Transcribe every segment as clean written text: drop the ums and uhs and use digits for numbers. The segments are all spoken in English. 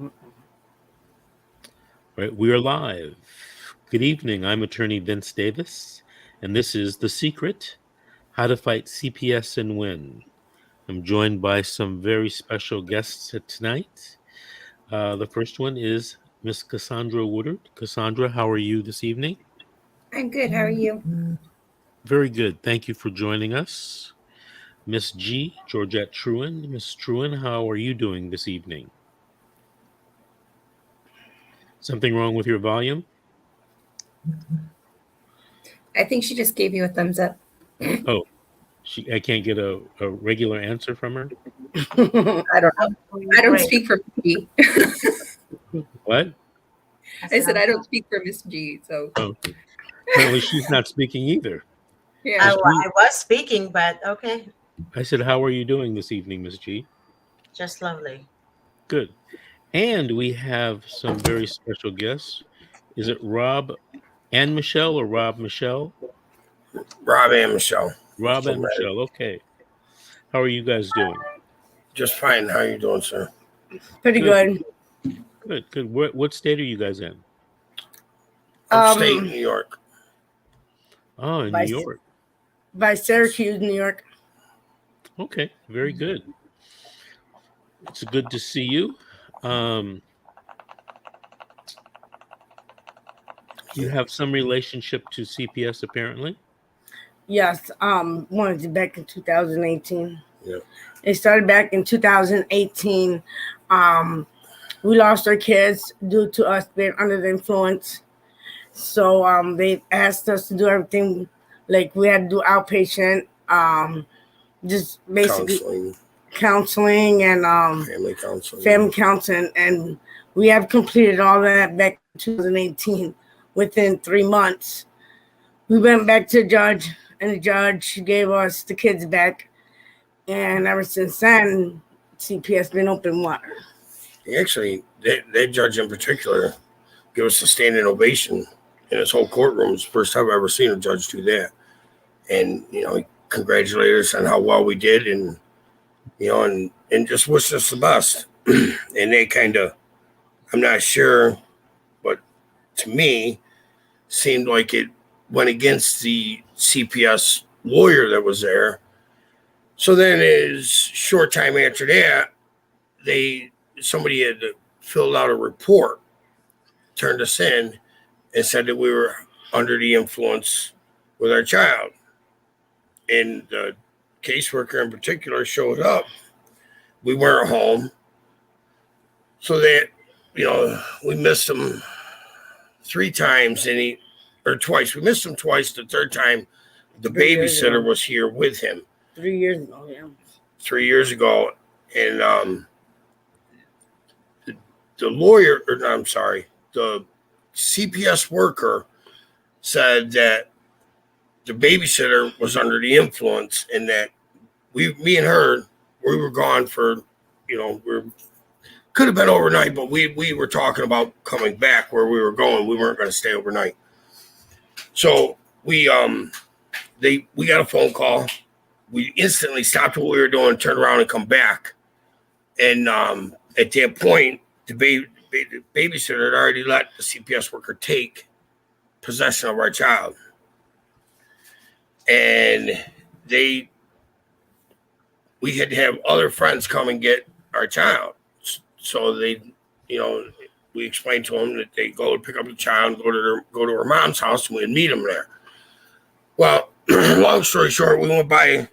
All right, we are live. Good evening. I'm attorney Vince Davis, and this is The Secret, How to Fight CPS and Win. I'm joined by some very special guests tonight. The first one is Miss Cassandra Woodard. Cassandra, how are you this evening? I'm good. How are you? Very good. Thank you for joining us. Miss G, Georgette Truin. Miss Truin, how are you doing this evening? Something wrong with your volume? I think she just gave you a thumbs up. Oh, I can't get a regular answer from her? I don't know. I don't speak for G. What? I said I don't speak for Miss G. So apparently she's not speaking either. Yeah. I was speaking, but okay. I said, how are you doing this evening, Miss G? Just lovely. Good. And we have some very special guests. Is it Rob and Michelle or Rob Michelle? Rob and Michelle. Rob and Michelle. Okay. How are you guys doing? Just fine. How are you doing, sir? Pretty good. Good. What state are you guys in? Upstate New York. Oh, in New York. By Syracuse, New York. Okay, very good. It's good to see you. You have some relationship to CPS, apparently. Yes, wanted it back in 2018. Yeah. It started back in 2018. We lost our kids due to us being under the influence. So they asked us to do everything, like we had to do outpatient, just basically counseling and family counseling, and we have completed all that back in 2018 within 3 months. We went back to the judge, and the judge gave us the kids back, and ever since then CPS been open water. Actually, that judge in particular gave us a standing ovation in his whole courtroom. It's the first time I've ever seen a judge do that. And, he congratulated us on how well we did, and, and just wished us the best. And they kind of, I'm not sure, but to me, seemed like it went against the CPS lawyer that was there. So then is short time after that, somebody had filled out a report, turned us in, and said that we were under the influence with our child. And the caseworker in particular showed up. We weren't home. So that, we missed him 3 times or twice. We missed him twice. The third time, the babysitter was here with him. 3 years ago, yeah. 3 years ago. And the CPS worker said that the babysitter was under the influence, and that me and her, we were gone for, could have been overnight, but we were talking about coming back where we were going. We weren't going to stay overnight. So we got a phone call. We instantly stopped what we were doing, turned around and come back. And at that point, the babysitter had already let the CPS worker take possession of our child. And we had to have other friends come and get our child. So they, we explained to them that they go to pick up the child and go to her mom's house, and we'd meet them there. Well, long story short, we went by.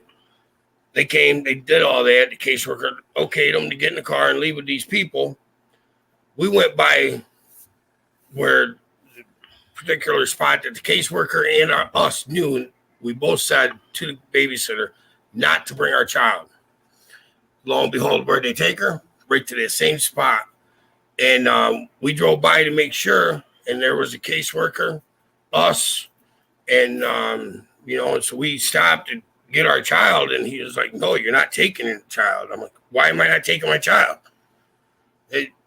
They came, they did all that. The caseworker okayed them to get in the car and leave with these people. We went by where the particular spot that the caseworker and us knew. We both said to the babysitter not to bring our child. Lo and behold, where'd they take her? Right to that same spot. And we drove by to make sure, and there was a caseworker, us, and, and so we stopped to get our child, and he was like, no, you're not taking the child. I'm like, why am I not taking my child?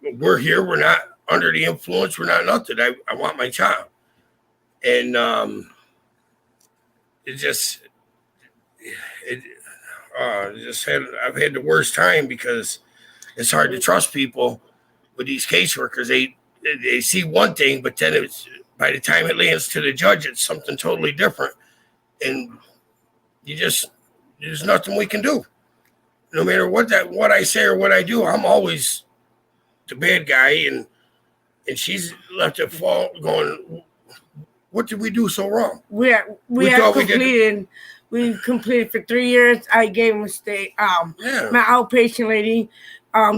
We're here. We're not under the influence. We're not nothing. I want my child. And I've had the worst time, because it's hard to trust people with these caseworkers, they see one thing, but then it's by the time it lands to the judge, it's something totally different, and there's nothing we can do. No matter what I say or what I do, I'm always the bad guy, and she's left it fall, going, what did we do so wrong? We completed for 3 years. I gave him a stay. My outpatient lady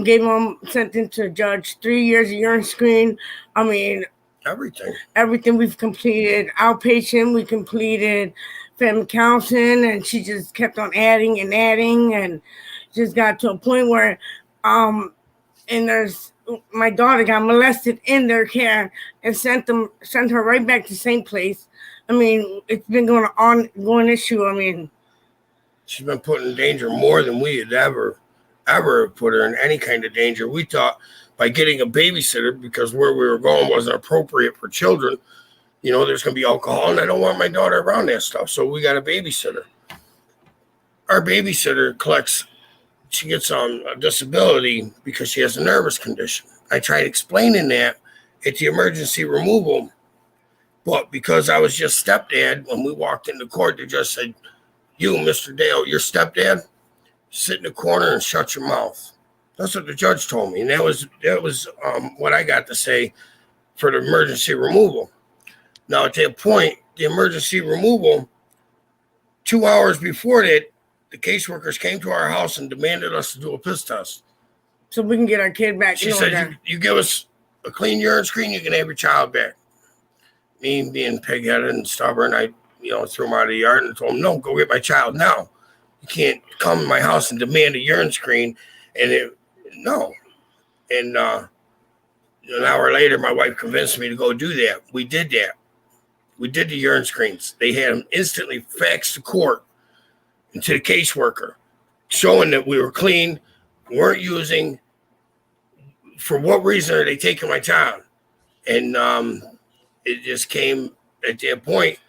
gave him something to the judge. 3 years of urine screen. I mean, everything we've completed. Outpatient, we completed family counseling, and she just kept on adding and just got to a point where and my daughter got molested in their care and sent her right back to the same place. I mean, it's been going on, ongoing issue. I mean, she's been put in danger more than we had ever put her in any kind of danger. We thought by getting a babysitter, because where we were going wasn't appropriate for children, there's going to be alcohol, and I don't want my daughter around that stuff. So we got a babysitter. Our babysitter she gets on a disability because she has a nervous condition. I tried explaining that at the emergency removal, but because I was just stepdad, when we walked into court, they just said, "You, Mr. Dale, your stepdad, sit in the corner and shut your mouth." That's what the judge told me, and that was what I got to say for the emergency removal. Now, at that point, the emergency removal, 2 hours before that, the caseworkers came to our house and demanded us to do a piss test. So we can get our kid back. She said, you give us a clean urine screen, you can have your child back. Me being pig-headed and stubborn, I threw him out of the yard and told him, no, go get my child now. You can't come to my house and demand a urine screen. No. And an hour later, my wife convinced me to go do that. We did that. We did the urine screens. They had them instantly faxed to court and to the caseworker, showing that we were clean, weren't using. For what reason are they taking my child? And it just came at that point.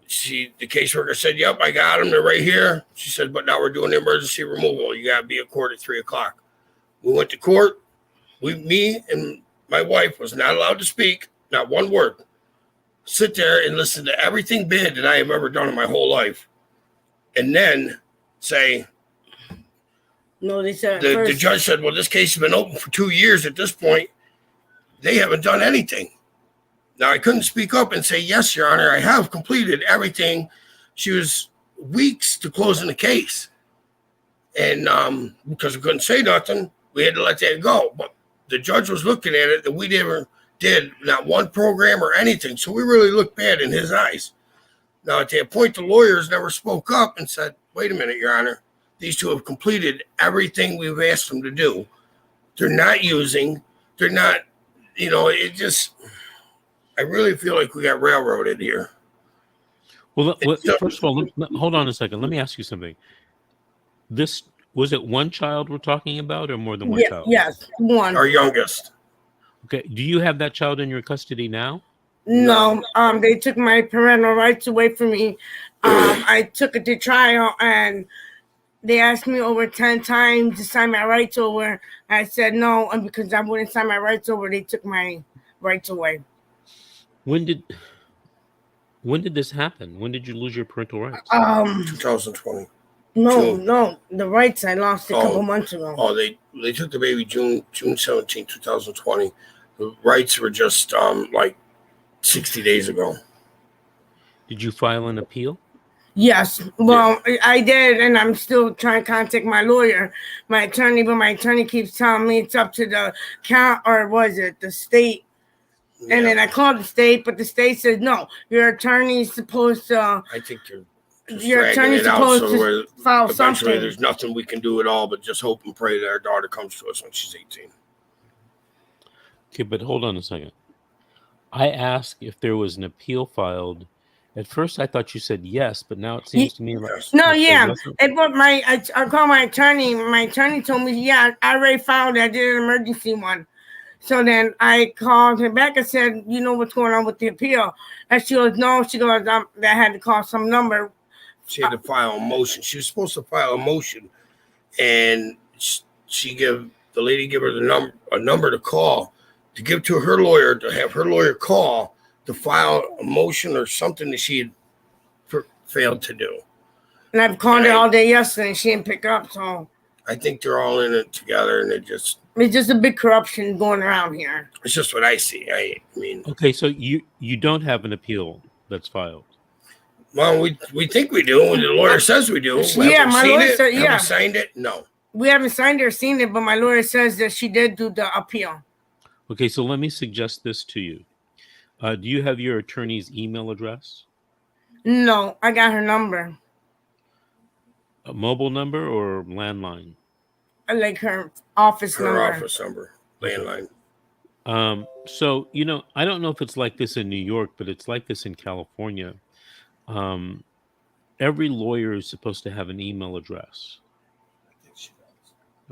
The caseworker said, "Yep, I got them. They're right here." She said, "But now we're doing the emergency removal. You got to be at court at 3:00. We went to court. Me and my wife was not allowed to speak, not one word. Sit there and listen to everything bad that I have ever done in my whole life. And then say, no, they said the judge said, well, this case has been open for 2 years at this point. They haven't done anything. Now, I couldn't speak up and say, yes, Your Honor, I have completed everything. She was weeks to closing the case. And because we couldn't say nothing, we had to let that go. But the judge was looking at it that we never did, not one program or anything. So we really looked bad in his eyes. Now, at that point, the lawyers never spoke up and said, wait a minute, Your Honor. These two have completed everything we've asked them to do. They're not using. They're not, it just, I really feel like we got railroaded here. Well, first of all, hold on a second. Let me ask you something. Was it one child we're talking about or more than one child? Yes, one. Our youngest. Okay. Do you have that child in your custody now? No. They took my parental rights away from me. I took it to trial and they asked me over 10 times to sign my rights over. I said no, and because I wouldn't sign my rights over, they took my rights away. When did this happen? When did you lose your parental rights? 2020. No, the rights I lost a couple months ago. Oh, they took the baby June 17, 2020. The rights were just like 60 days ago. Did you file an appeal? Yes. Well, yeah. I did, and I'm still trying to contact my lawyer, my attorney, but my attorney keeps telling me it's up to the the state. Yeah. And then I called the state, but the state says, no, your attorney's supposed to. I think your attorney's supposed to file something. There's nothing we can do at all but just hope and pray that our daughter comes to us when she's 18. Okay, but hold on a second. I asked if there was an appeal filed. At first, I thought you said yes, but now it seems to me like no, yeah. But I called my attorney. My attorney told me, yeah, I already filed it. I did an emergency one. So then I called her back and said, you know what's going on with the appeal? And she goes, no. She goes, I had to call some number. She had to file a motion. She was supposed to file a motion, and she gave the lady gave her a number to call to give to her lawyer to have her lawyer call to file a motion or something that she had failed to do. And I've called her all day yesterday and she didn't pick up. So I think they're all in it together, and it's just a big corruption going around here. It's just what I see. I mean, Okay, so you don't have an appeal that's filed. Well, we think we do. The lawyer says we do. Yeah, my lawyer said, yeah. Have we signed it? No. We haven't signed it or seen it, but my lawyer says that she did do the appeal. Okay, so let me suggest this to you. Do you have your attorney's email address? No, I got her number. A mobile number or landline? I like her office number. Her office number, landline. So, I don't know if it's like this in New York, but it's like this in California. Every lawyer is supposed to have an email address.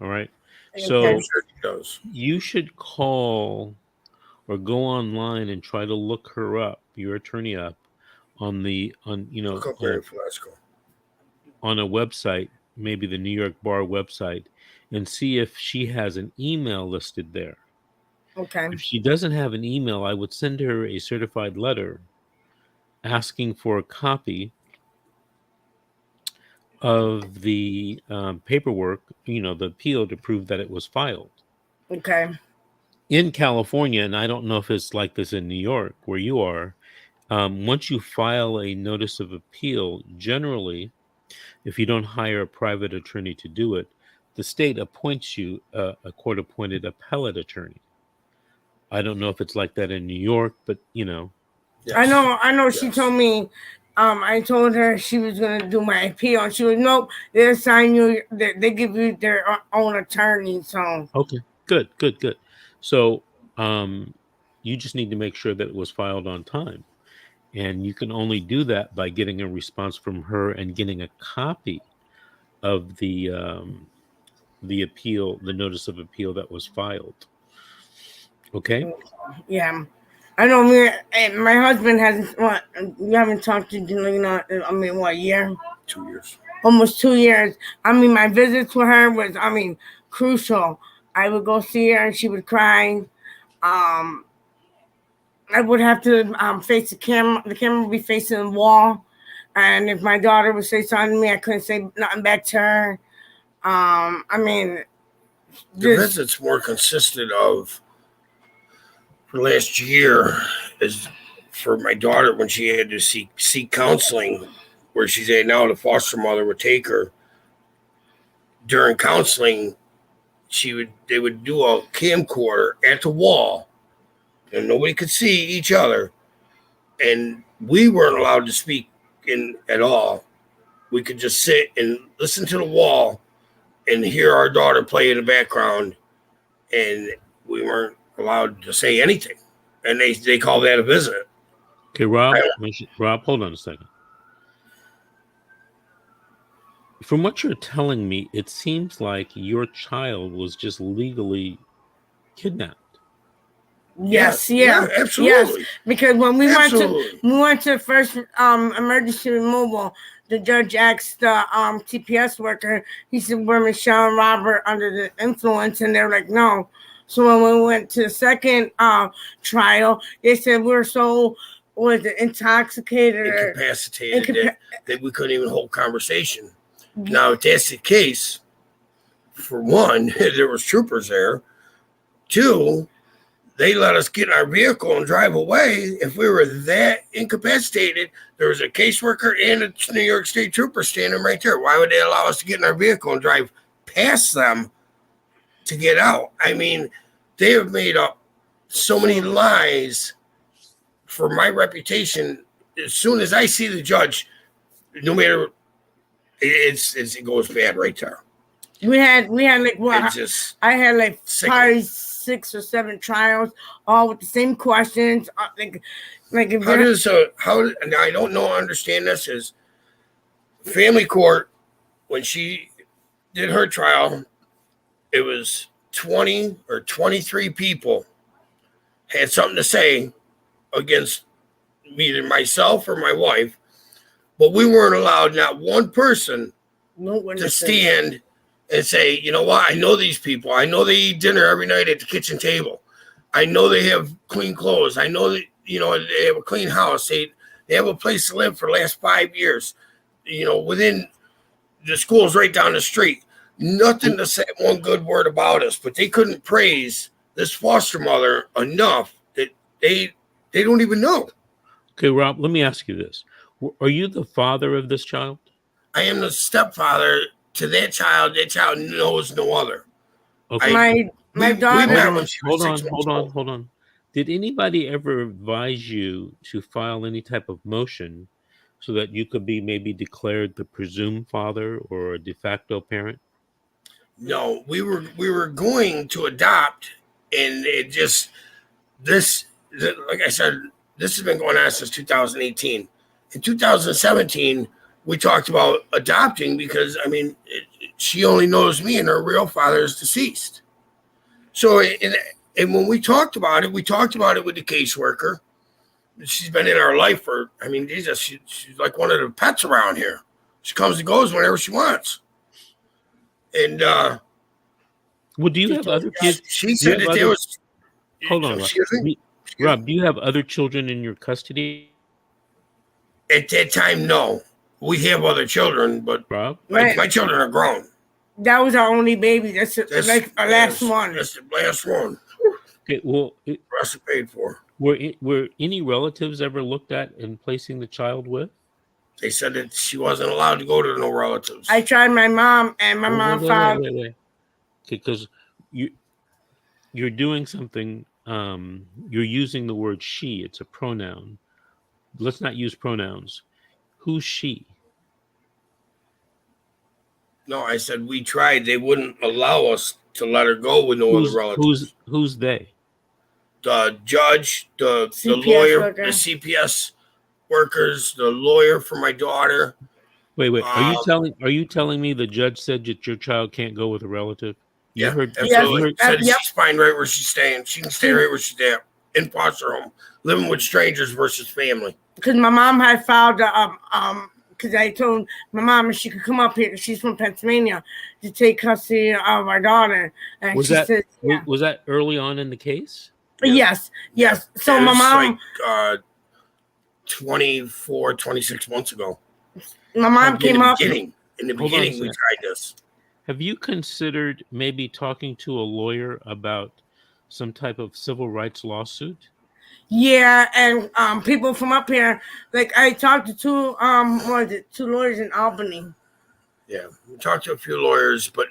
All right. So you should call or go online and try to look her up, your attorney up, on a website, maybe the New York Bar website, and see if she has an email listed there. Okay. If she doesn't have an email, I would send her a certified letter asking for a copy of the paperwork, the appeal to prove that it was filed. Okay. In California, and I don't know if it's like this in New York where you are, once you file a notice of appeal, generally, if you don't hire a private attorney to do it, the state appoints you a court-appointed appellate attorney. I don't know if it's like that in New York, but Yes. I know. Yes. She told me. I told her she was gonna do my appeal, and she was nope. They assign you. They give you their own attorney. So okay, good. So you just need to make sure that it was filed on time, and you can only do that by getting a response from her and getting a copy of the appeal, the notice of appeal that was filed. Okay. Yeah. I know my husband hasn't. We haven't talked to what year? 2 years. Almost 2 years. My visits with her was, crucial. I would go see her and she would cry. I would have to face the camera. The camera would be facing the wall, and if my daughter would say something to me, I couldn't say nothing back to her. The visits more consisted of. For last year, is for my daughter when she had to seek counseling, where she's at now. The foster mother would take her during counseling. They would do a camcorder at the wall, and nobody could see each other, and we weren't allowed to speak in at all. We could just sit and listen to the wall and hear our daughter play in the background, and we weren't allowed to say anything, and they call that a visit. Okay, Rob, hold on a second. From what you're telling me, it seems like your child was just legally kidnapped. Yes, absolutely. Yes, because when we went to the first emergency removal, the judge asked the TPS worker. He said, "Were Michelle and Robert under the influence?" And they're like, "No." So when we went to the second trial, they said we're so intoxicated, incapacitated that we couldn't even hold conversation. Now, if that's the case, for one, there was troopers there. Two, they let us get in our vehicle and drive away. If we were that incapacitated, there was a caseworker and a New York State trooper standing right there. Why would they allow us to get in our vehicle and drive past them to get out? They have made up so many lies for my reputation. As soon as I see the judge, no matter it goes bad right there. We had like what? I had like probably 6 or 7 trials, all with the same understand this is family court. When she did her trial, it was 20 or 23 people had something to say against either myself or my wife, but we weren't allowed, not one person, to stand and say, you know what? I know these people. I know they eat dinner every night at the kitchen table. I know they have clean clothes. I know that, they have a clean house. They have a place to live for the last 5 years, within the schools right down the street. Nothing to say one good word about us, but they couldn't praise this foster mother enough that they don't even know. Okay, Rob, let me ask you this. Are you the father of this child? I am the stepfather to that child. That child knows no other. Okay. My daughter. Hold on. Did anybody ever advise you to file any type of motion so that you could be maybe declared the presumed father or a de facto parent? No, we were going to adopt, and it just like I said, this has been going on since 2018. In 2017, we talked about adopting because she only knows me, and her real father is deceased. So, and when we talked about it with the caseworker. She's been in our life for, Jesus, she's like one of the pets around here. She comes and goes whenever she wants. And well, do you have other kids? She said that there was. Hold on, Rob. Do you have other children in your custody? At that time, no. We have other children, but Rob, my children are grown. That was our only baby. That's like our last one. That's the last one. Okay, well, rest is paid for. Were any relatives ever looked at in placing the child with? They said that she wasn't allowed to go to no relatives. I tried my mom, and my mom found. Wait. Because you're doing something. You're using the word she. It's a pronoun. Let's not use pronouns. Who's she? No, I said we tried. They wouldn't allow us to let her go with no other relatives. Who's they? The judge, the lawyer, worker. The CPS workers, the lawyer for my daughter. Wait. Are you telling me the judge said that your child can't go with a relative? You heard absolutely. Said she's fine right where she's staying. She can stay right where she's at in foster home, living with strangers versus family. Because my mom had filed because I told my mom if she could come up here, she's from Pennsylvania, to take custody of our daughter. And was that early on in the case? Yes. So my mom, like 26 months ago. My mom came up. In the beginning, we tried this. Have you considered maybe talking to a lawyer about some type of civil rights lawsuit? Yeah, and people from up here, like I talked to two lawyers in Albany. Yeah, we talked to a few lawyers, but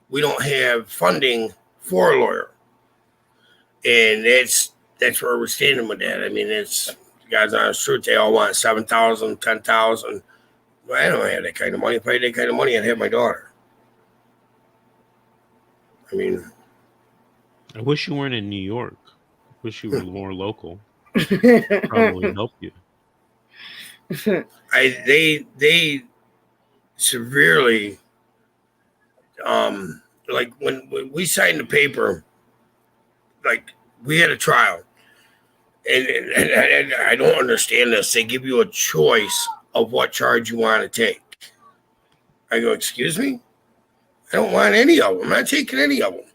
we don't have funding for a lawyer. And that's where we're standing with that. It's guys on the street, they all want $7,000, $10,000. Well, I don't have that kind of money. If I had that kind of money, I'd have my daughter. I wish you weren't in New York. I wish you were more local. Probably help you. They severely like when we signed the paper, like we had a trial, and I don't understand this. They give you a choice of what charge you want to take. I go, excuse me? I don't want any of them. I'm not taking any of them.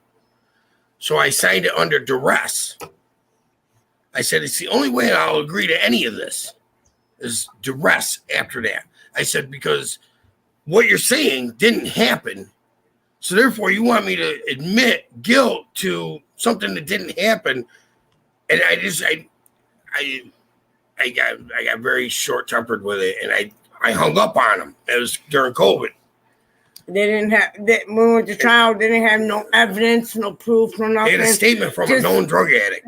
So I signed it under duress. I said, it's the only way I'll agree to any of this is duress after that. I said, because what you're saying didn't happen. So therefore you want me to admit guilt to something that didn't happen. And I got very short-tempered with it, and I hung up on them. It was during COVID. They didn't have that when we went to trial. They didn't have no evidence, no proof, no nothing. They had a statement from a known drug addict.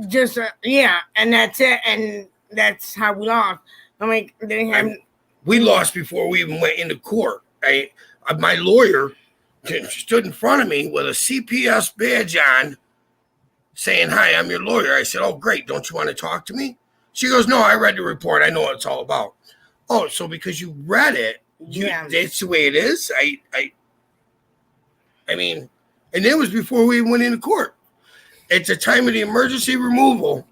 And that's it, and that's how we lost. They didn't have. We lost before we even went into court. My lawyer stood in front of me with a CPS badge on, saying, "Hi, I'm your lawyer." I said, "Oh, great. Don't you want to talk to me?" She goes, "No, I read the report. I know what it's all about." Oh, so because you read it, that's the way it is. And it was before we even went into court. At the time of the emergency removal,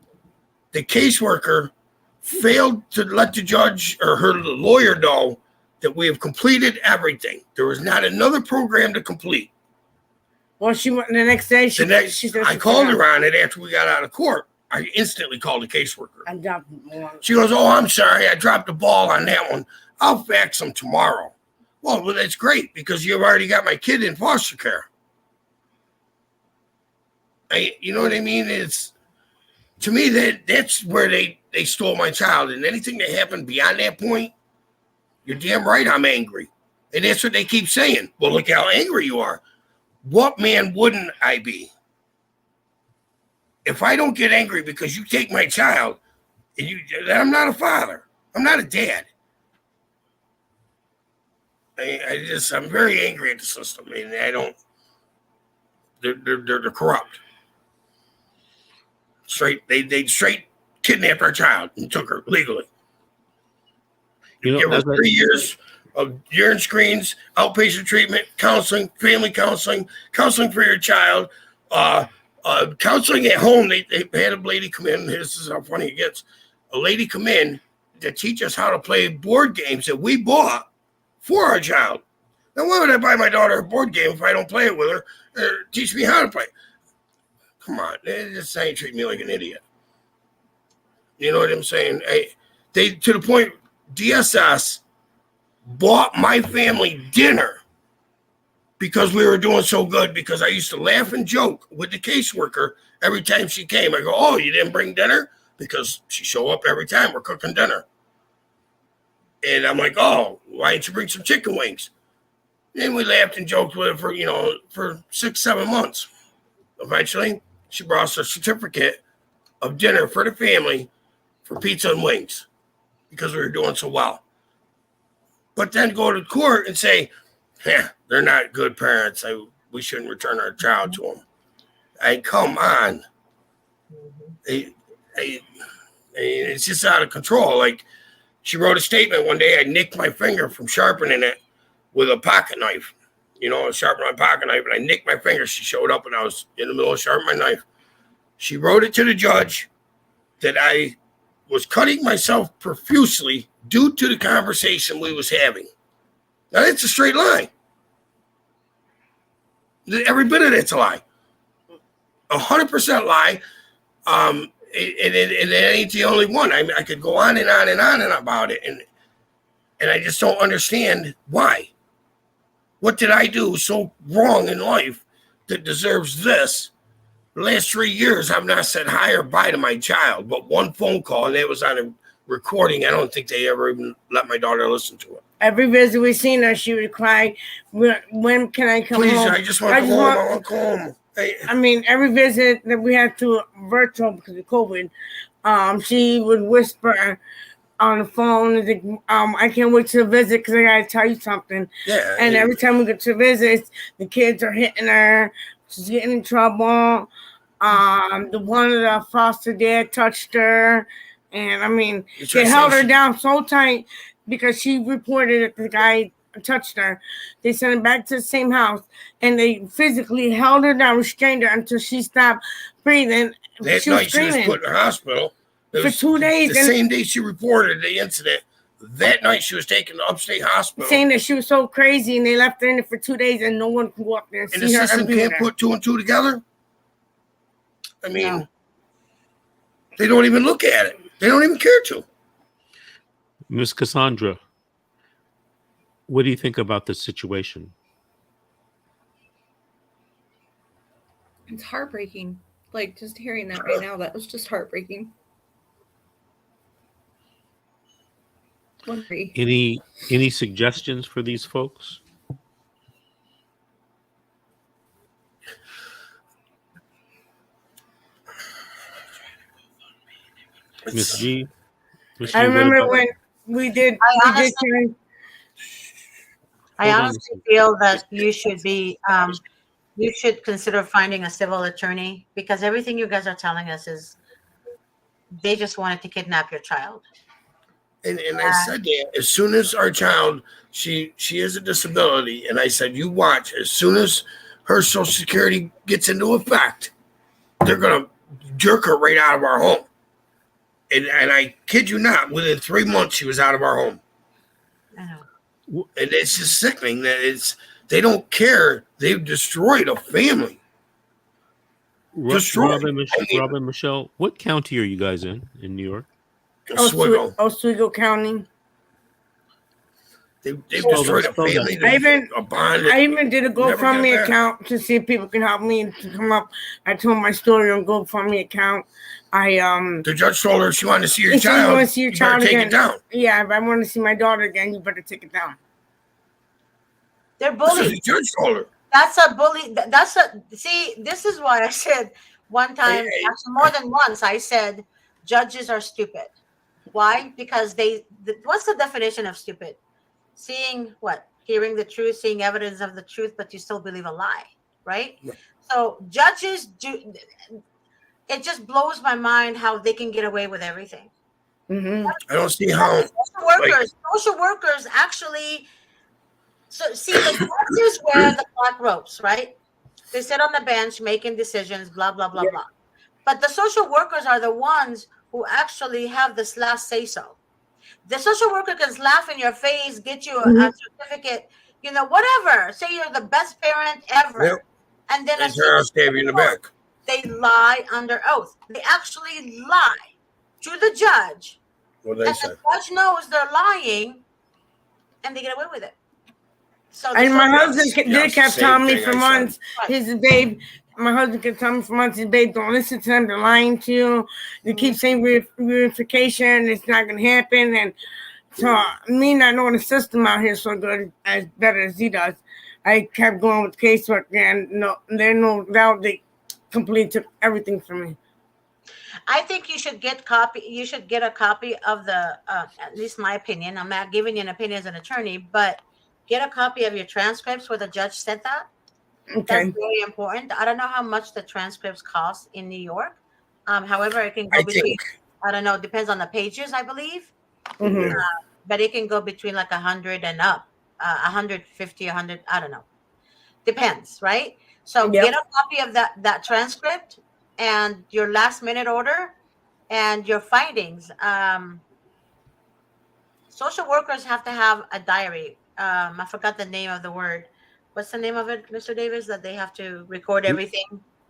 the caseworker failed to let the judge or her lawyer know that we have completed everything. There was not another program to complete. Well, she went the next day. She said I she called forgot. her on it after we got out of court. I instantly called the caseworker. I dropped one. She goes, "Oh, I'm sorry. I dropped the ball on that one. I'll fax them tomorrow." Well, that's great because you've already got my kid in foster care. You know what I mean? It's to me that's where they stole my child. And anything that happened beyond that point, you're damn right I'm angry. And that's what they keep saying. Well, look how angry you are. What man wouldn't I be? If I don't get angry because you take my child, and I'm not a father. I'm not a dad. I'm very angry at the system, and I don't. They're corrupt. They straight kidnapped our child and took her legally. Give her 3 years of urine screens, outpatient treatment, counseling, family counseling, counseling for your child, counseling at home. They had a lady come in. This is how funny it gets. A lady come in to teach us how to play board games that we bought for our child. Now, why would I buy my daughter a board game if I don't play it with her or teach me how to play? Come on, they just ain't treat me like an idiot. You know what I'm saying? They to the point DSS bought my family dinner because we were doing so good, because I used to laugh and joke with the caseworker every time she came. I go, "Oh, you didn't bring dinner?" Because she show up every time we're cooking dinner. And I'm like, "Oh, why didn't you bring some chicken wings?" And we laughed and joked with her for 6-7 months. Eventually, she brought us a certificate of dinner for the family for pizza and wings because we were doing so well. But then go to court and say, they're not good parents. We shouldn't return our child to them. Come on. It's just out of control. Like, she wrote a statement one day. I nicked my finger from sharpening it with a pocket knife. I sharpened my pocket knife and I nicked my finger. She showed up and I was in the middle of sharpening my knife. She wrote it to the judge that I was cutting myself profusely due to the conversation we was having. Now, that's a straight lie. Every bit of that's a lie. 100% lie. And it ain't the only one. I could go on and on and on and about it. And I just don't understand why. What did I do so wrong in life that deserves this? The last 3 years, I've not said hi or bye to my child, but one phone call, and that was on a recording. I don't think they ever even let my daughter listen to it. Every visit we seen her, she would cry, "When can I come Please, home? I just want to go home. I want to go home." I mean, every visit that we had to virtual because of COVID, she would whisper on the phone, "I can't wait to visit because I got to tell you something." Yeah. And every time we get to visit, the kids are hitting her. She's getting in trouble. The one of the foster dad touched her, and I mean, they held her down so tight because she reported that the guy touched her. They sent her back to the same house, and they physically held her down, restrained her until she stopped breathing. That she was night screaming. She was put in the hospital For 2 days. The same day she reported the incident, that night she was taken to upstate hospital. Saying that she was so crazy, and they left her in there for 2 days, and no one could go up there and see her. And the system can't put 2 and 2 together? I mean, They don't even look at it. They don't even care to. Miss Cassandra, what do you think about the situation? It's heartbreaking. Like, just hearing that right now, that was just heartbreaking. Any suggestions for these folks? Miss G? I remember when we did. I honestly feel that you should be, you should consider finding a civil attorney, because everything you guys are telling us is they just wanted to kidnap your child. And I said that as soon as our child, she has a disability, and I said, you watch, as soon as her Social Security gets into effect, they're going to jerk her right out of our home. And I kid you not, within 3 months, she was out of our home. I know. And it's just sickening that They don't care. They've destroyed a family. Destroyed. Rob and Michelle, what county are you guys in New York? Oswego. Oswego County. They've Spell destroyed that, a spell that. family. I A bond. I even did a Never got GoFundMe back. account to see if people can help me to come up. I told my story on GoFundMe account. The judge told her she wanted to see your If you child. want to see your You better child take again, it down. yeah, if I want to see my daughter again, you better take it down. They're That's what bullies. the judge told her. That's a bully. See, this is why I said one time, Hey. actually more than once, I said judges are stupid. Why? Because what's the definition of stupid? Seeing what? Hearing the truth, seeing evidence of the truth, but you still believe a lie, right? Yeah. So judges do. It just blows my mind how they can get away with everything. Mm-hmm. I don't see how. Social workers actually. So see, the judges wear the black robes, right? They sit on the bench making decisions, blah blah blah blah. But the social workers are the ones who actually have this last say so. The social worker can laugh in your face, get you a certificate, whatever. Say you're the best parent ever, Yep. and then They try to stab you in the back. they lie under oath. They actually lie to the judge, What and they the say. judge knows they're lying, and they get away with it. So And my husband Yes, kept same telling me thing for I said. months, he's a babe. My husband kept telling me for months, his babe, don't listen to them. They're lying to you. They keep saying verification. It's not going to happen. And so me not knowing the system out here so good, as better as he does, I kept going with casework. And no doubt they completely took everything from me. I think you should get a copy of the, at least my opinion. I'm not giving you an opinion as an attorney, but get a copy of your transcripts where the judge said that. Okay. That's very important. I don't know how much the transcripts cost in New York. However, it can go I between, think. I don't know, it depends on the pages, I believe. Mm-hmm. But it can go between like 100 and up, 150, 100, I don't know. Depends, right? So Yep. get a copy of that transcript and your last minute order and your findings. Social workers have to have a diary. I forgot the name of the word. What's the name of it, Mr. Davis? That they have to record everything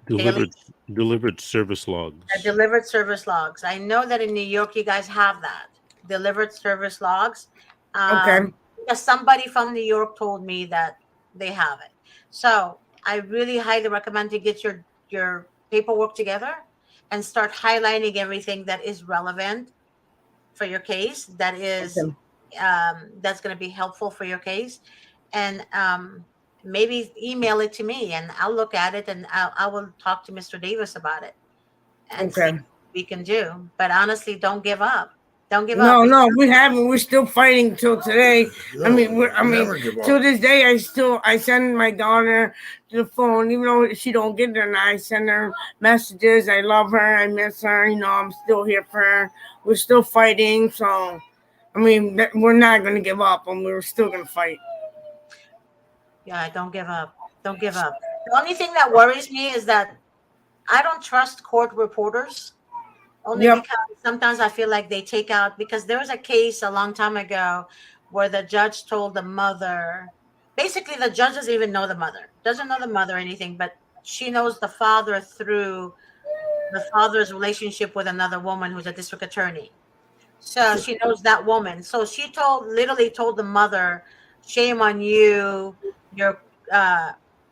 daily? Delivered service logs. Delivered service logs. I know that in New York you guys have that. Delivered service logs. Okay. Because somebody from New York told me that they have it. So I really highly recommend to get your paperwork together and start highlighting everything that is relevant for your case, that is that's going to be helpful for your case, and maybe email it to me and I'll look at it and I will talk to Mr. Davis about it and see what we can do. But honestly, don't give up. Don't give up. No, we haven't. We're still fighting till today. No, never give up. to this day, I send my daughter to the phone, even though she don't get there. And I send her messages. I love her. I miss her. I'm still here for her. We're still fighting. So, we're not going to give up, and we're still going to fight. Yeah, don't give up. Don't give up. The only thing that worries me is that I don't trust court reporters. Only because sometimes I feel like they take out, because there was a case a long time ago where the judge told the mother, basically the judge doesn't even know the mother, doesn't know the mother or anything, but she knows the father through the father's relationship with another woman who's a district attorney. So she knows that woman. So she literally told the mother, shame on you,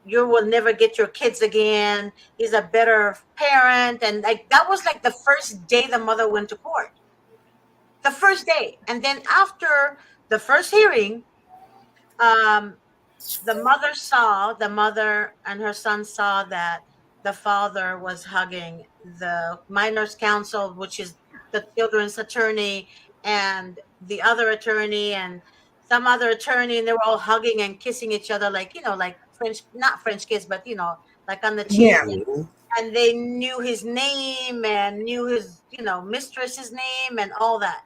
you will never get your kids again. He's a better parent. And that was like the first day the mother went to court. The first day. And then after the first hearing, the mother and her son saw that the father was hugging the minor's counsel, which is the children's attorney, and the other attorney and some other attorney, and they were all hugging and kissing each other, like French, not French kiss, but like on the cheek. Yeah. And they knew his name and knew his mistress's name and all that.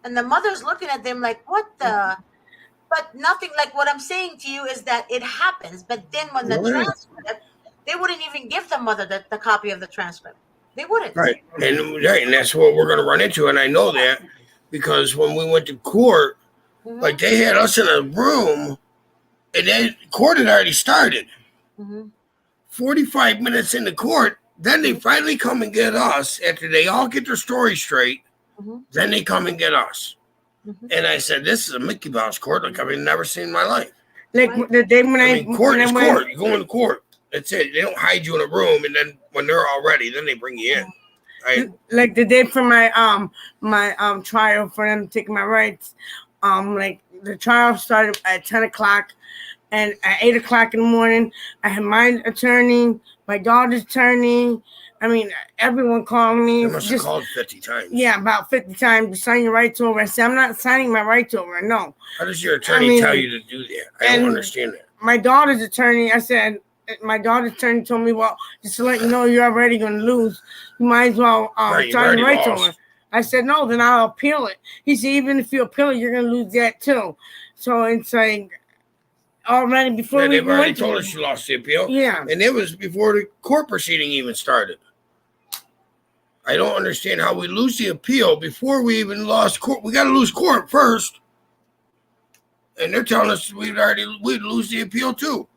And the mother's looking at them like, what the? But nothing. Like, what I'm saying to you is that it happens. But then when the transcript, they wouldn't even give the mother the copy of the transcript. They wouldn't. Right. And that's what we're going to run into. And I know that because when we went to court, like they had us in a room And then court had already started. Mhm. 45 minutes into court, then they finally come and get us after they all get their story straight. Mhm. Then they come and get us. Mhm. And I said, this is a Mickey Mouse court like I've never seen in my life. Like Right. the day when Court when is I went, court. You go into court. That's it. They don't hide you in a room, and then when they're all ready, then they bring you in. like the day for my trial for them taking my rights, like the trial started at 10 o'clock, and at 8 o'clock in the morning, I had my attorney, my daughter's attorney. I mean, everyone called me. They must have called 50 times. Yeah, about 50 times to sign your rights over. I said, I'm not signing my rights over. No. How does your attorney tell you to do that? I don't understand that. My daughter's attorney, I said, my daughter's attorney told me, well, just to let you know you're already going to lose. You might as well sign your rights over. I said, no, then I'll appeal it. He said, even if you appeal it, you're going to lose that too. So it's like, already before we they've already told us you lost the appeal. Yeah. And it was before the court proceeding even started. I don't understand how we lose the appeal before we even lost court. We got to lose court first. And they're telling us we'd lose the appeal too.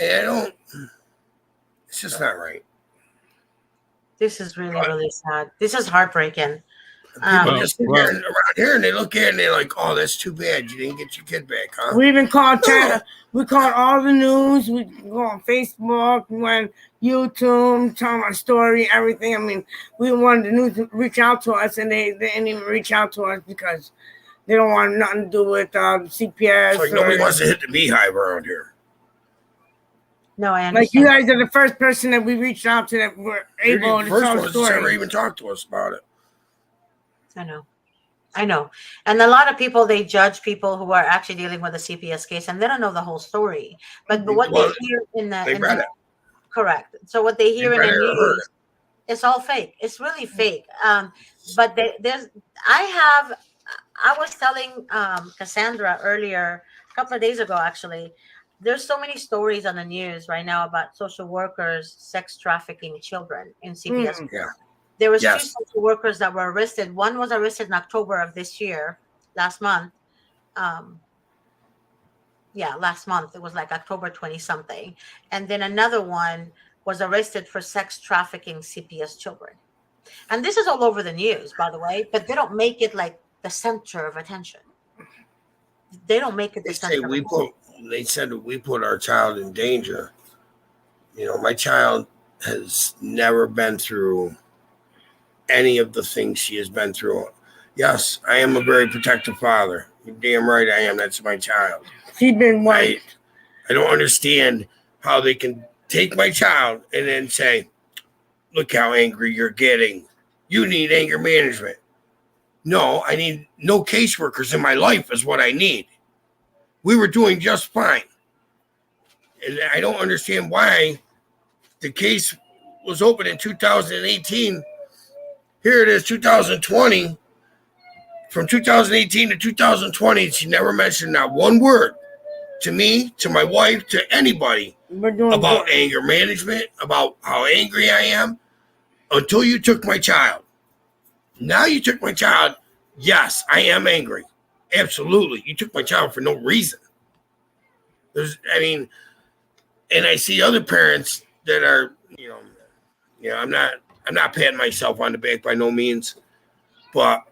And it's just not right. This is really, really sad. This is heartbreaking. People just sit around here and they look at it and they're like, oh, that's too bad. You didn't get your kid back, huh? We even called China. We called all the news. We go on Facebook, we went YouTube, tell my story, everything. I mean, we wanted the news to reach out to us, and they didn't even reach out to us because they don't want nothing to do with CPS. It's like nobody wants to hit the beehive around here. No, I understand. Like you guys are the first person that we reached out to that were able to tell the story. Never even talked to us about it. I know. And a lot of people, they judge people who are actually dealing with a CPS case, and they don't know the whole story. But what they hear in the correct. So what they hear in the news, it's all fake. It's really fake. But I was telling Cassandra earlier, a couple of days ago, actually, there's so many stories on the news right now about social workers sex trafficking children in CPS. Yeah. There was 2 social workers that were arrested. One was arrested in October of this year, last month. Last month. It was like October 20 something. And then another one was arrested for sex trafficking CPS children. And this is all over the news, by the way, but they don't make it like the center of attention. They don't make it the center of attention. They said that we put our child in danger. You know, my child has never been through any of the things she has been through. Yes, I am a very protective father. You're damn right I am. That's my child. She's been white. I don't understand how they can take my child and then say, look how angry you're getting. You need anger management. No, I need no caseworkers in my life is what I need. We were doing just fine. And I don't understand why the case was open in 2018. Here it is, 2020. From 2018 to 2020, she never mentioned not one word to me, to my wife, to anybody about anger management, about how angry I am, until you took my child. Now you took my child. Yes, I am angry. Absolutely. You took my child for no reason. And I see other parents that are, I'm not patting myself on the back by no means, but,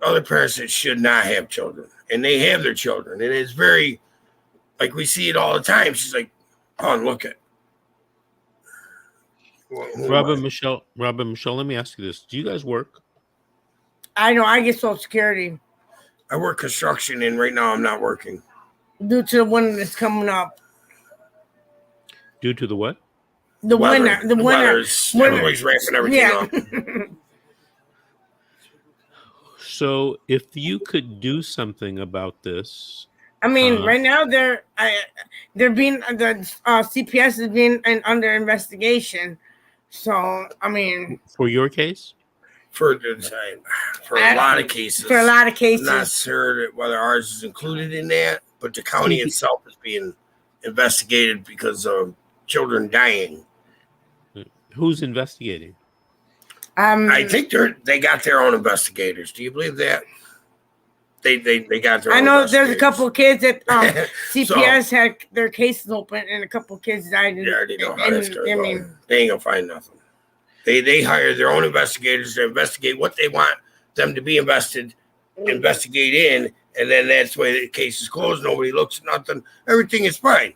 other parents that should not have children, and they have their children. And it's very, like, we see it all the time. She's like, oh, look at. Robin, Michelle, let me ask you this. Do you guys work? I know. I get Social Security. I work construction, and right now I'm not working. Due to the winter that's coming up. Due to the what? The winter. The winter. Everybody's ramping everything up. So if you could do something about this. I mean, right now they're being, the CPS is being under investigation. So, I mean. For your case? For a lot of cases. For a lot of cases. I'm not sure whether ours is included in that, but the county itself is being investigated because of children dying. Who's investigating? I think they got their own investigators. Do you believe that? They got their I own know there's a couple investigators. of kids that CPS had their cases open, and a couple of kids died. They already know how that's gonna I go. mean, They ain't gonna find nothing. They hire their own investigators to investigate what they want them to be investigate in, and then that's the way the case is closed. Nobody looks at nothing. Everything is fine.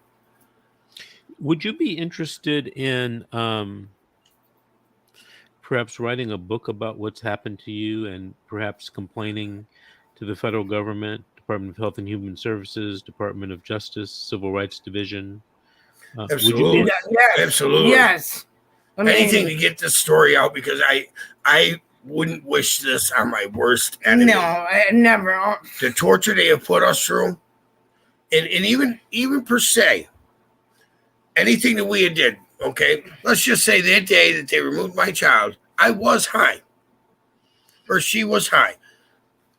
Would you be interested in perhaps writing a book about what's happened to you and perhaps complaining to the federal government, Department of Health and Human Services, Department of Justice, Civil Rights Division? Would Absolutely. you be, yes, Absolutely. yes. I mean, Anything to get this story out, because I wouldn't wish this on my worst enemy. no, I never. The torture they have put us through, and even per se, anything that we had did, okay, let's just say that day that they removed my child, I was high, or she was high.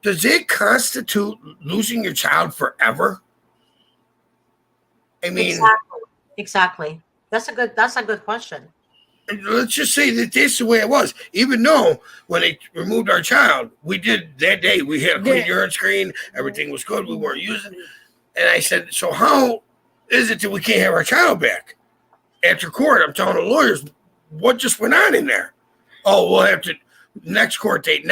Does it constitute losing your child forever? I mean, Exactly. That's a good question. let's just say that this is the way it was. Even though when they removed our child, we did that day, we had a clean urine screen, everything was good, we weren't using. And I said, so how is it that we can't have our child back? After court, I'm telling the lawyers, what just went on in there? Oh, we'll have to next court date.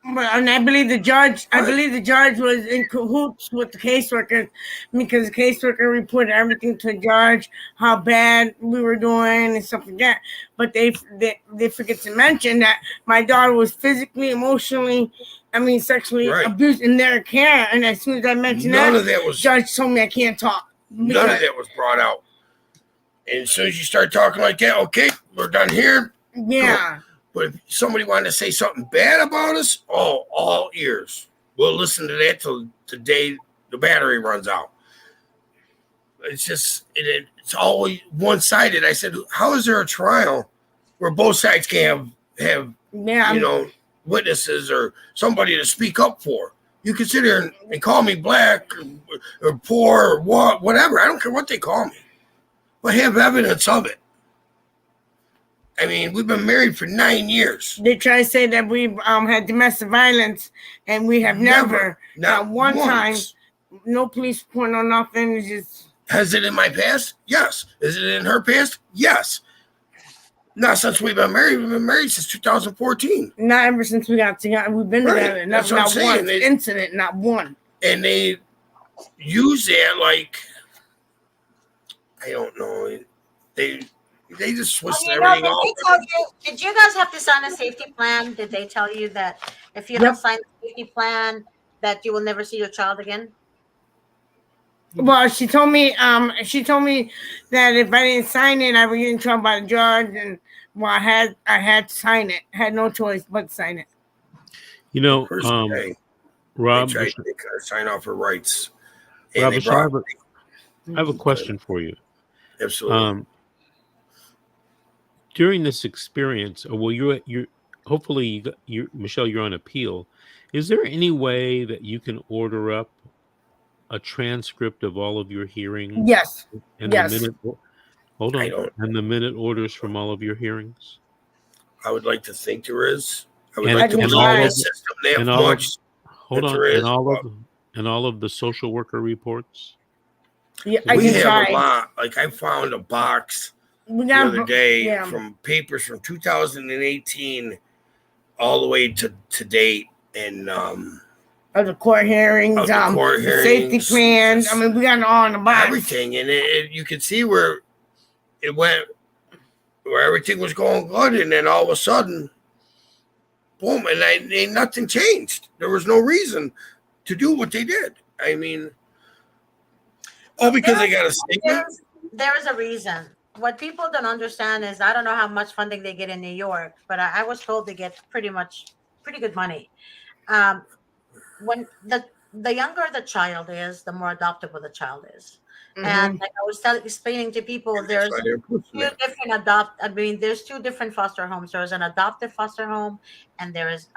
And I believe the judge. I believe the judge was in cahoots with the caseworker, because the caseworker reported everything to the judge, how bad we were doing and stuff like that. But they forget to mention that my daughter was physically, emotionally, sexually abused in their care. And as soon as I mentioned none of that was. Judge told me I can't talk. None of that was brought out. And as soon as you start talking like that, okay, we're done here. Yeah. But if somebody wanted to say something bad about us, all ears. We'll listen to that till the day the battery runs out. It's just, it's always one-sided. I said, how is there a trial where both sides can have witnesses or somebody to speak up for? You can sit here and call me black or poor or whatever. I don't care what they call me. But have evidence of it. I mean, we've been married for 9 years. They try to say that we've had domestic violence, and we have never not one time, no police report, no nothing. It's just. Has it in my past? Yes. Is it in her past? Yes. Not since we've been married. We've been married since 2014. Not ever since we got together. We've been together. That's not what I'm one incident, not one. And they use that like, I don't know. They just twist everything off. Did you guys have to sign a safety plan? Did they tell you that if you don't sign a safety plan, that you will never see your child again? Well, she told me that if I didn't sign it, I would get in trouble by the judge, and I had to sign it. I had no choice but to sign it. You know, Rob, they tried to sign off her rights. Rob, I have a question for you. Absolutely. During this experience, you're hopefully Michelle, you're on appeal. Is there any way that you can order up a transcript of all of your hearings? Yes. And yes. The minute orders from all of your hearings? I would like to think there is. I would and, like to and believe all the of, system. They have and all much. Hold on. And all of the social worker reports? Yeah, we have a lot. Like I found a box the other day from papers from 2018 all the way to date, and of the court hearings, the safety plans. We got it all in the box. Everything, and you can see where it went, where everything was going good, and then all of a sudden, boom, and nothing changed. There was no reason to do what they did. I mean, because they got a statement. There is a reason. What people don't understand is, I don't know how much funding they get in New York, but I was told they get pretty good money. When the younger the child is, the more adoptable the child is. Mm-hmm. And like I was explaining to people, there's two different foster homes. There's an adoptive foster home, and there is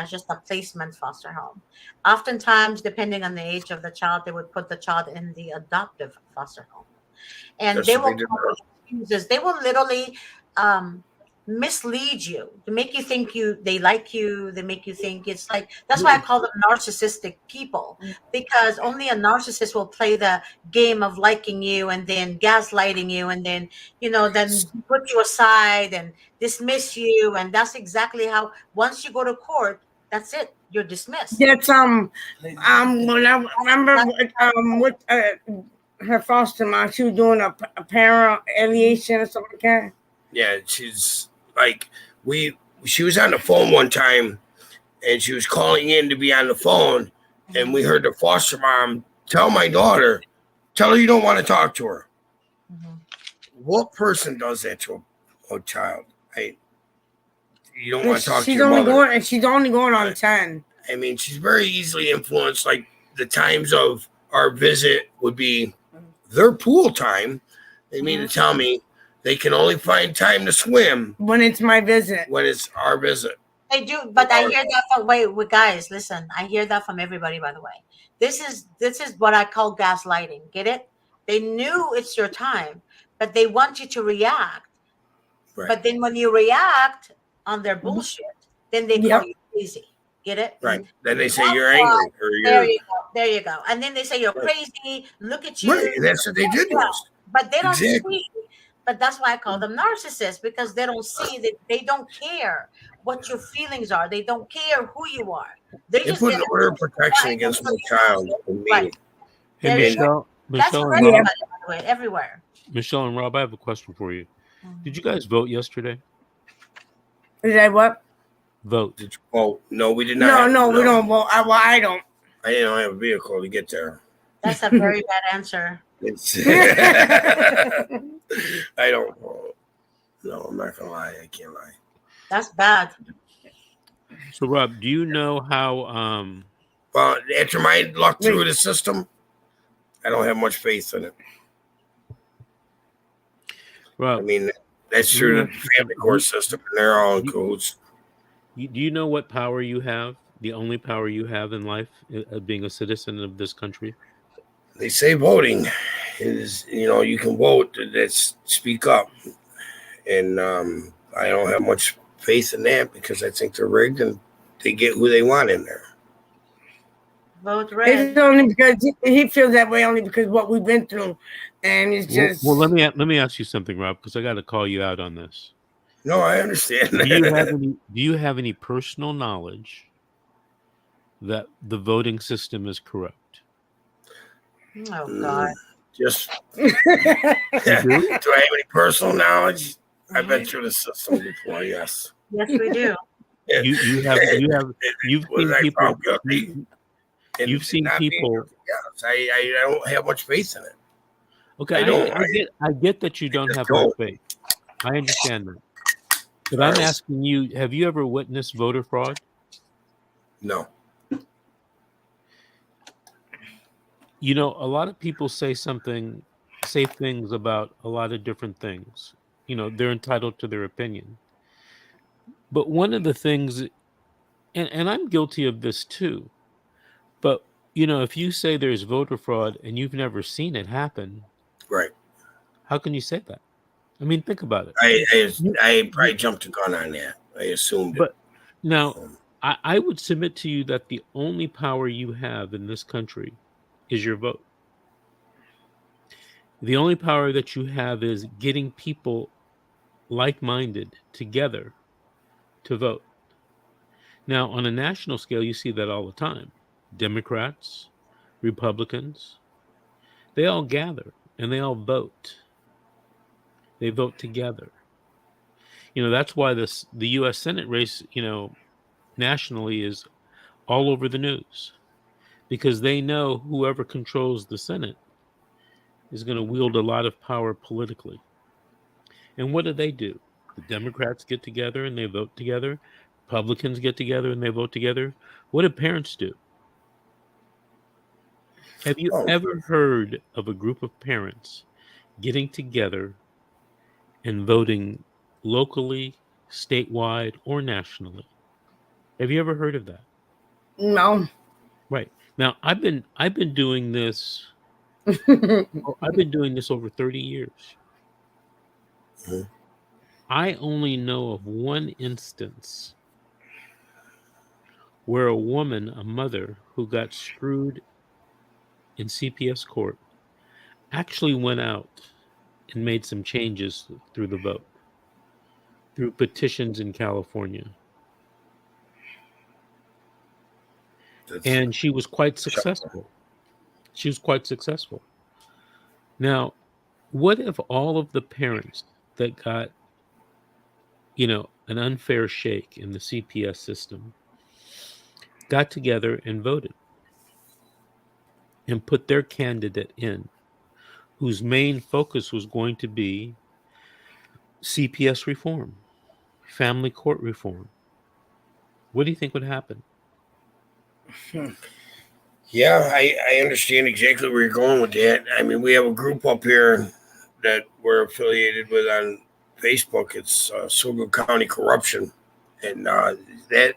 just a placement foster home. Oftentimes, depending on the age of the child, they would put the child in the adoptive foster home, and they will literally mislead you, to make you think they like you. They make you think it's like, that's why I call them narcissistic people, because only a narcissist will play the game of liking you and then gaslighting you and then then put you aside and dismiss you. And that's exactly how, once you go to court, that's it, you're dismissed. That's when I remember with her foster mom, she was doing a parent alienation or something like that. Yeah, she's like, she was on the phone one time and she was calling in to be on the phone, and we heard the foster mom tell my daughter, tell her you don't want to talk to her. What person does that to a child? You don't want to talk to your mother. She's only going on 10. I mean, she's very easily influenced. Like, the times of our visit would be their pool time. They mean to tell me they can only find time to swim when it's my visit. When it's our visit. They do, but I hear that from guys, listen, I hear that from everybody, by the way. This is what I call gaslighting. Get it? They knew it's your time, but they want you to react. Right. But then when you react on their bullshit, then they call you crazy. Get it? Right. Then they say you're angry. Or there you go. And then they say you're crazy. Look at you. Right. That's what they did to us. But they don't see. But that's why I call them narcissists, because they don't see that. They don't care what your feelings are. They don't care who you are. They just put an order of protection against my child. Right. Hey, Michelle and Rob, everywhere. Michelle and Rob, I have a question for you. Did you guys vote yesterday? Is that what? Vote. Did you vote? No, we did not. No, we don't vote. I don't. I don't have a vehicle to get there. That's a very bad answer. I don't vote. No, I'm not gonna lie. I can't lie. That's bad. So, Rob, do you know how? Well, after my luck through the system, I don't have much faith in it. Rob, I mean, that's true. The family court system, and they're all in cahoots. Do you know what power you have? The only power you have in life, being a citizen of this country? They say voting is, you can vote. That's speak up, and I don't have much faith in that, because I think they're rigged and they get who they want in there. Vote red. It's only because he feels that way, only because what we've been through, and it's just. Well, let me ask you something, Rob, because I got to call you out on this. No, I understand. Do you have any personal knowledge that the voting system is corrupt? Oh God! Just do I have any personal knowledge? I've been through the system before. Yes. Yes, we do. You've seen people. You've seen people. Yes, I don't have much faith in it. Okay, I get that you don't have much faith. I understand that. But I'm asking you, have you ever witnessed voter fraud? No. A lot of people say things about a lot of different things. They're entitled to their opinion. But one of the things, and I'm guilty of this too, but, if you say there's voter fraud and you've never seen it happen, right? How can you say that? I mean, think about it. I probably jumped the gun on that. I assumed but now, I would submit to you that the only power you have in this country is your vote. The only power that you have is getting people like-minded together to vote. Now, on a national scale, you see that all the time. Democrats, Republicans, they all gather and they all vote. They vote together. That's why the U.S. Senate race, nationally is all over the news, because they know whoever controls the Senate is going to wield a lot of power politically. And what do? The Democrats get together and they vote together. Republicans get together and they vote together. What do parents do? Have you ever heard of a group of parents getting together and voting locally, statewide, or nationally? Have you ever heard of that? No. Right. Now, I've been doing this. I've been doing this over 30 years. I only know of one instance where a woman, a mother who got screwed in CPS court, actually went out and made some changes through the vote, through petitions in California. That's And she was quite shocking. successful. She was quite successful. Now, what if all of the parents that got, an unfair shake in the CPS system got together and voted and put their candidate in, whose main focus was going to be CPS reform, family court reform? What do you think would happen? Yeah, I understand exactly where you're going with that. I mean, we have a group up here that we're affiliated with on Facebook. It's Sogo County Corruption, and that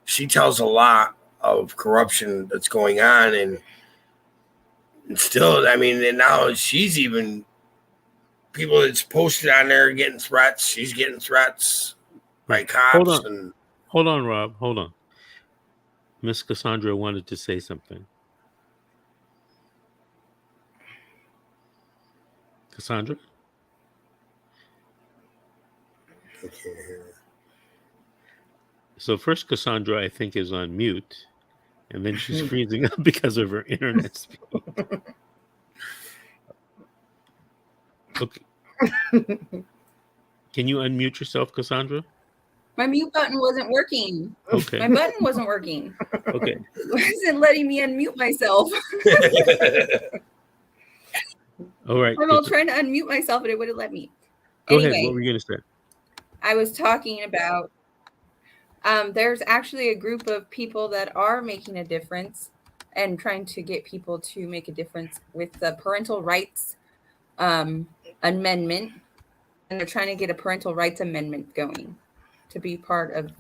she tells a lot of corruption that's going on, and still, I mean, and now she's even people that's posted on there getting threats. She's getting threats by cops, and Hold on, Rob. Hold on. Miss Cassandra wanted to say something. Cassandra? So first Cassandra, I think, is on mute, and then she's freezing up because of her internet speed. Okay. Can you unmute yourself, Cassandra? My mute button wasn't working. Okay. My button wasn't working. Okay. It wasn't letting me unmute myself. All right. I'm all trying to unmute myself, but it wouldn't let me. Go ahead. What were you going to say? I was talking about there's actually a group of people that are making a difference and trying to get people to make a difference with the parental rights amendment. And they're trying to get a parental rights amendment going to be part of.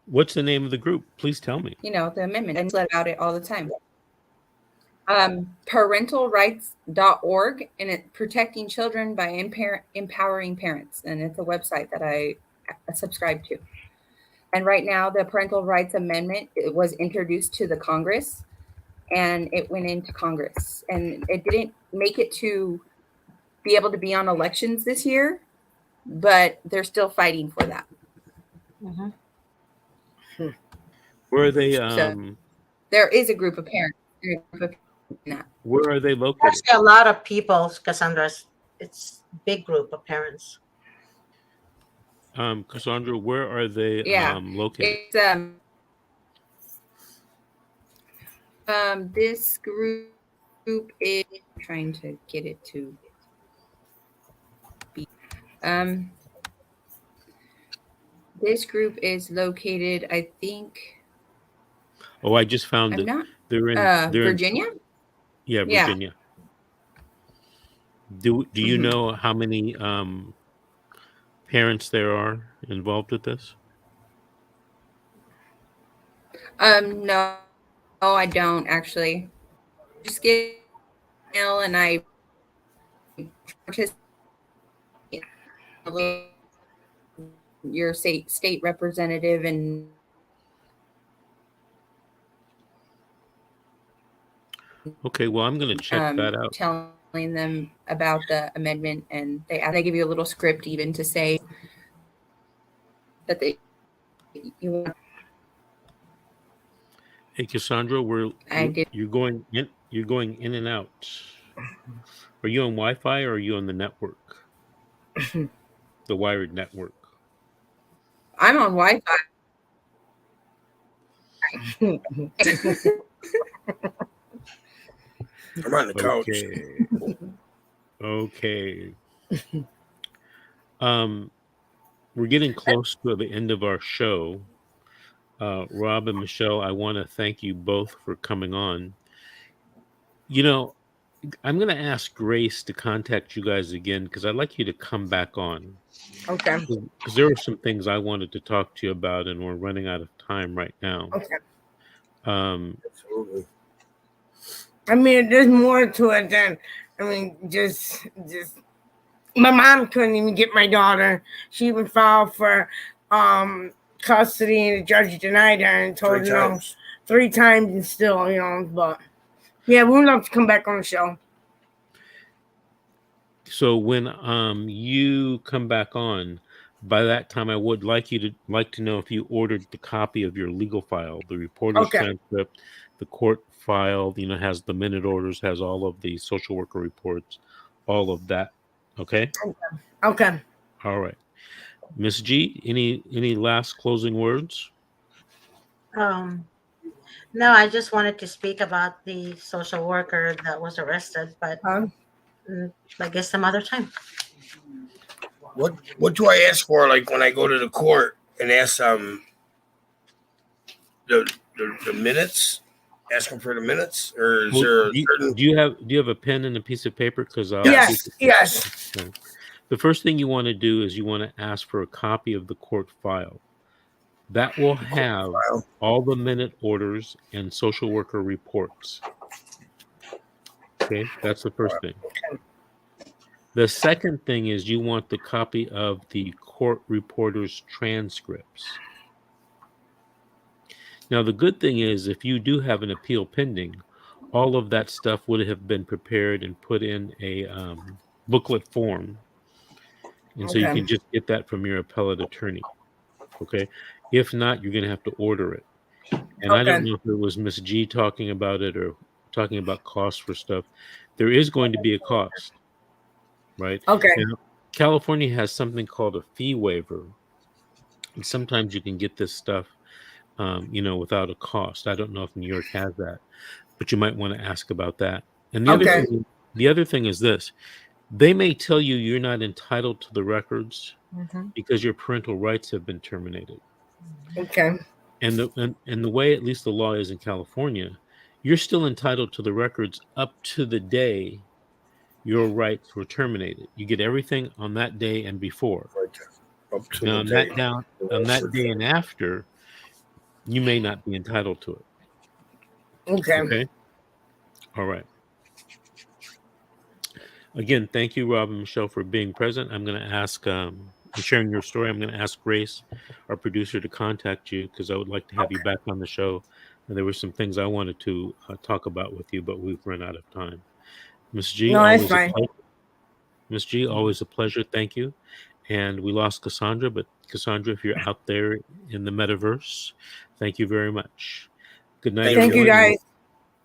What's the name of the group? Please tell me. The amendment. I let about it all the time. Parentalrights.org, and it's protecting children by empowering parents. And it's a website that I subscribe to. And right now, the parental rights amendment, it was introduced to the Congress, and it went into Congress. And it didn't make it to be able to be on elections this year, but they're still fighting for that. Mm-hmm. Where are they? So there is a group of parents. Where are they located? There's a lot of people, Cassandra. It's a big group of parents. Cassandra, where are they located? It's, this group is trying to get it to be. This group is located, I think. Oh, I just found it. They're in Virginia. Virginia. Do you know how many parents there are involved with this? No, I don't actually. Just get email and I participate. Your state representative and. Okay, well, I'm going to check that out. Telling them about the amendment, and they give you a little script even to say that you want. Hey, Cassandra, you're going in and out. Are you on Wi-Fi or are you on the network? The wired network. I'm on Wi-Fi. I'm on the couch. Okay. We're getting close to the end of our show. Rob and Michelle, I want to thank you both for coming on. I'm going to ask Grace to contact you guys again because I'd like you to come back on. Okay. Because there are some things I wanted to talk to you about, and we're running out of time right now. Okay. Absolutely. I mean, there's more to it than, just My mom couldn't even get my daughter. She even filed for custody, and the judge denied her and told her no 3 times, and still, but yeah, we would love to come back on the show. So when you come back on, by that time, I would like to know if you ordered the copy of your legal file, the reporter's transcript, the court file. Has the minute orders, has all of the social worker reports, all of that. Okay. Okay. All right, Miss G. Any last closing words? No, I just wanted to speak about the social worker that was arrested, but I guess some other time. What do I ask for? Like when I go to the court and ask the minutes, asking for the minutes, or is there? Do you have a pen and a piece of paper? Because yes. Okay. The first thing you want to do is you want to ask for a copy of the court file. That will have all the minute orders and social worker reports. Okay, that's the first thing. The second thing is you want the copy of the court reporter's transcripts. Now, the good thing is if you do have an appeal pending, all of that stuff would have been prepared and put in a booklet form. And so you can just get that from your appellate attorney. Okay. If not, you're going to have to order it. And I don't know if it was Miss G talking about it or talking about costs for stuff. There is going to be a cost, right? Okay. Now, California has something called a fee waiver. And sometimes you can get this stuff, without a cost. I don't know if New York has that, but you might want to ask about that. And the other thing is this. They may tell you you're not entitled to the records because your parental rights have been terminated. Okay. And the way at least the law is in California, you're still entitled to the records up to the day your rights were terminated. You get everything on that day and before. Up to Now, the on that day and after, you may not be entitled to it. Okay. All right. Again, thank you, Rob and Michelle, for being present. I'm going to ask, sharing your story. I'm going to ask Grace, our producer, to contact you because I would like to have you back on the show. And there were some things I wanted to talk about with you, but we've run out of time. Miss G, always a pleasure. Miss G, always a pleasure. Thank you. And we lost Cassandra, but Cassandra, if you're out there in the metaverse, thank you very much. Good night, Thank everyone. you, guys.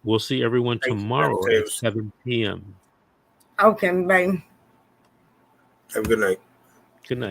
We'll see everyone tomorrow at 7 p.m. Okay, bye. Have a good night. Good night.